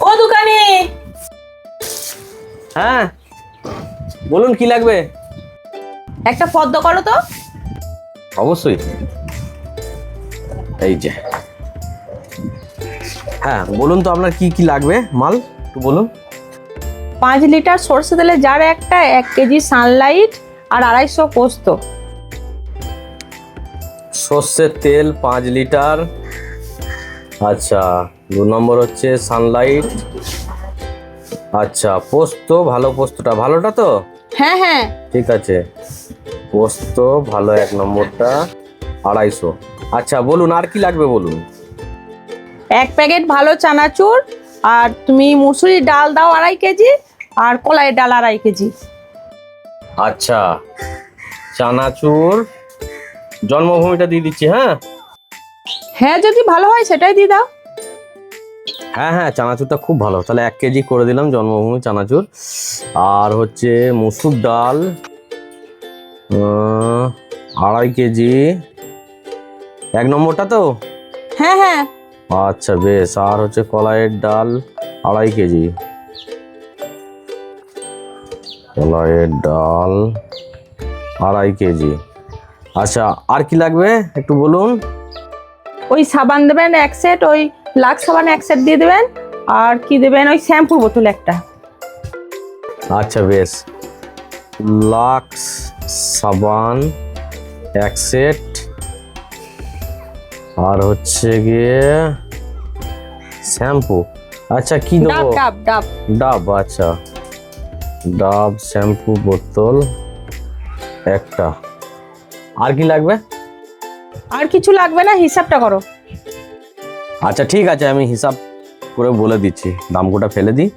ও দোকানি, হ্যাঁ বলুন কি লাগবে? একটা পদ্ম করো তো। অবশ্যই, এই যে। হ্যাঁ বলুন তো আপনার কি কি লাগবে মাল একটু বলুন। 5 লিটার সরষে তেলে জার একটা, 1 কেজি সানলাইট আর 250 পোস্ত। সর্ষের তেল 5 লিটার। আচ্ছা, 2 নম্বর হচ্ছে সানলাইট। আচ্ছা, পোস্ত, ভালো পোস্তটা, ভালোটা তো? হ্যাঁ হ্যাঁ। ঠিক আছে, পোস্ত ভালো 1 নম্বরটা 250। আচ্ছা বলুন আর কি লাগবে বলুন। 1 প্যাকেট ভালো চানাচুর, আর তুমি মুসুরির ডাল দাও 2.5 কেজি, আর কলাইয়ের ডাল 2.5 কেজি। আচ্ছা, চানাচুর জন্মভূমিটা দিয়ে দিচ্ছি। হ্যাঁ হ্যাঁ, যদি ভালো হয় সেটাই দিয়ে দাও। হ্যাঁ হ্যাঁ, চানাচুরটা খুব ভালো, তাহলে 1 কেজি করে দিলাম জন্মভূমি চানাচুর। আর হচ্ছে মুসুর ডাল 2.5 কেজি, 1 নম্বরটা তো? হ্যাঁ হ্যাঁ। আচ্ছা বেশ। আর হচ্ছে কলাইয়ের ডাল 2.5 কেজি, কলাইয়ের ডাল 2.5 কেজি। আচ্ছা আর কি লাগবে একটু বলুন। ওই সাবান দেবেন 1 সেট, ওই লাক্স সাবান 1 সেট দিয়ে দেবেন। আর কি দেবেন, ওই শ্যাম্পুর বোতল একটা। আচ্ছা বেশ, লাক্স সাবান 1 সেট, আর হচ্ছে গিয়ে শ্যাম্পু। আচ্ছা কি ডাব দেবো? ডাব ডাব। ডাব। আচ্ছা, ডাব শ্যাম্পু বোতল একটা। আর কি লাগবে? আর কিছু লাগবে না, হিসাবটা করো। আচ্ছা ঠিক আছে, আমি হিসাব করে বলে দিচ্ছি, দামগুলো ফেলে দিই।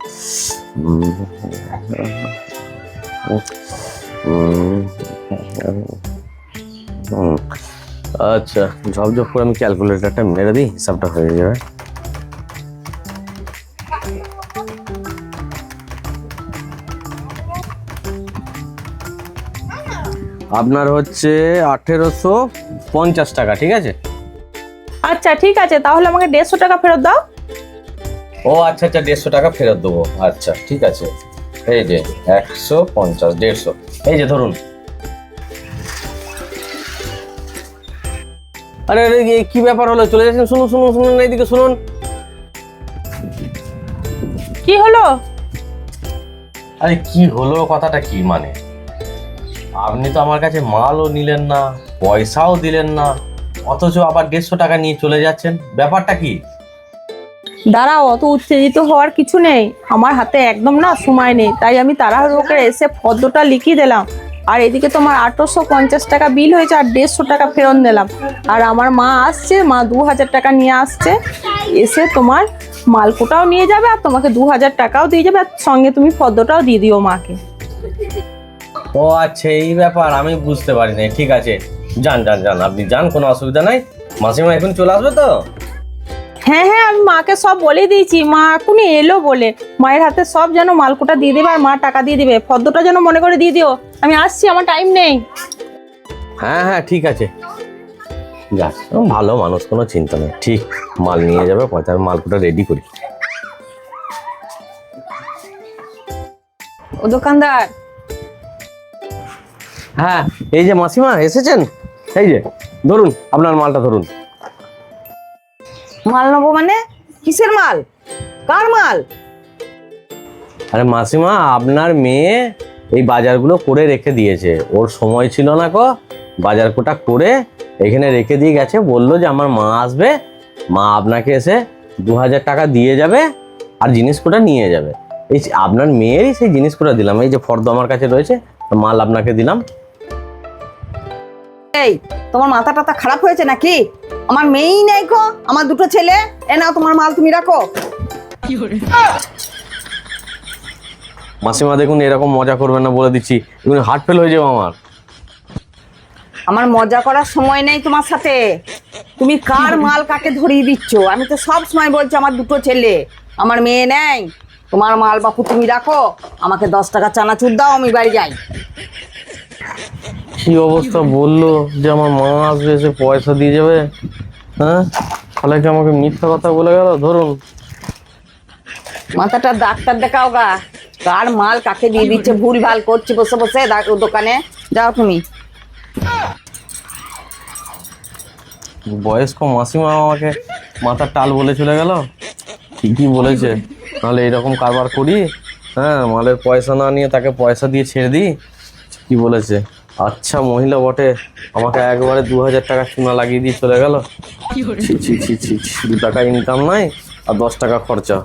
আচ্ছা, ঝপঝপ করে আমি ক্যালকুলেটরটা মেরে দিই, হিসাবটা হয়ে যাবে। আপনার হচ্ছে 1850 টাকা, ঠিক আছে? আচ্ছা ঠিক আছে, তাহলে আমাকে 150 টাকা ফেরত দাও। ও আচ্ছা আচ্ছা, 150 টাকা ফেরত দেবো। আচ্ছা ঠিক আছে, এই যে 150, 150, এই যে ধরুন। আরে আরে কি ব্যাপার হলো, চলে যাচ্ছেন? শুনুন শুনুন শুনুন, এইদিকে শুনুন। কি হলো? আরে কি হলো কথাটা কি মানে? আপনি তো আমার কাছে মালও নিলেন না, পয়সাও দিলেন না, অথচ আবার 150 টাকা নিয়ে চলে যাচ্ছেন, ব্যাপারটা কি? দাঁড়াও, অত উত্তেজিত হওয়ার কিছু নেই, আমার হাতে একদম না সময় নেই, তাই আমি তাড়াহুড়ো করে এসে ফর্দটা লিখিয়ে দিলাম। আর এদিকে তোমার 850 টাকা বিল হয়েছে, আর 150 টাকা ফেরত নিলাম। আর আমার মা আসছে, মা 2000 টাকা নিয়ে আসছে, এসে তোমার মালকোটাও নিয়ে যাবে, আর তোমাকে 2000 টাকাও দিয়ে যাবে, আর সঙ্গে তুমি ফর্দটাও দিয়ে দিও মাকে। ও আচ্ছা এই ব্যাপার, আমি বুঝতে পারিনি। ঠিক আছে, যান যান যান, আপনি যান, কোনো অসুবিধা নাই। মাসিমা এখন চলে আসবে তো? হ্যাঁ হ্যাঁ, আমি মাকে সব বলে দিয়েছি, মা এখনই এলো বলে। মায়ের হাতে সব যেন মালকোটা দিয়ে দেবে, আর মা টাকা দিয়ে দিবে, ফর্দটা যেন মনে করে দিয়ে দিও। আমি আসছি, আমার টাইম নেই। হ্যাঁ হ্যাঁ ঠিক আছে, যাক ভালো মানুষ, কোনো চিন্তা নেই, ঠিক মাল নিয়ে যাবে, পয়সার মালকোটা রেডি করি। ও দোকানদার। হ্যাঁ এই যে মাসিমা এসেছেন, এই যে ধরুন আপনার মালটা ধরুন। মাল নেবো মানে? কিসের মাল? কার মাল? আরে মাসিমা, আপনার মেয়ে এই বাজারগুলো করে রেখে দিয়েছে, ওর সময় ছিল না গো, বাজার কোটা করে এখানে রেখে দিয়ে গেছে, বললো যে আমার মা আসবে, মা আপনাকে এসে 2000 টাকা দিয়ে যাবে, আর জিনিসগুলো নিয়ে যাবে। এই আপনার মেয়েরই সেই জিনিসগুলো দিলাম, এই যে ফর্দ আমার কাছে রয়েছে, মাল আপনাকে দিলাম। এই তোমার মাথা টাথা খারাপ হয়েছে নাকি? আমার মেয়েই নেই গো, আমার 2টো ছেলে। এ নাও তোমার মাল, তুমি রাখো। মাসিমা দেখুন, এরকম মজা করবেন না বলে দিচ্ছি, এগুলো হার্ট ফেল হয়ে যাবে আমার। আমার মজা করার সময় নেই তোমার সাথে। তুমি কার মাল কাকে ধরিয়ে দিচ্ছ? আমি তো সব সময় বলছি আমার 2টো ছেলে, আমার মেয়ে নেই। তোমার মাল বাপু তুমি রাখো, আমাকে 10 টাকা চানাচুর দাও, আমি বাড়ি যাই। কি অবস্থা বললো যে আমার মা আসবে, এসে পয়সা দিয়ে যাবে। হ্যাঁ, তাহলে কি আমাকে মিথ্যা কথা বলে গেল? ধরুন মাথাটা ডাক্তার দেখাও গা, কার মাল কাকে দিয়ে দিচ্ছে, ভুল ভাল করছে বসে বসে দোকানে। যাও তুমি। বয়স্ক মাসিমা আমাকে মাথার টাল বলে চলে গেল। ঠিকই বলেছে, নাহলে এরকম কারবার করি, হ্যাঁ, মালের পয়সা না নিয়ে তাকে পয়সা দিয়ে ছেড়ে দিই। কি বলেছে, আচ্ছা মহিলা বটে, আমাকে একবারে 2000 টাকা চুনা লাগিয়ে দিয়ে চলে গেল। ছি ছি ছি ছি ছি, 2 টাকা ইনকাম নাই আর 10 টাকা খরচা।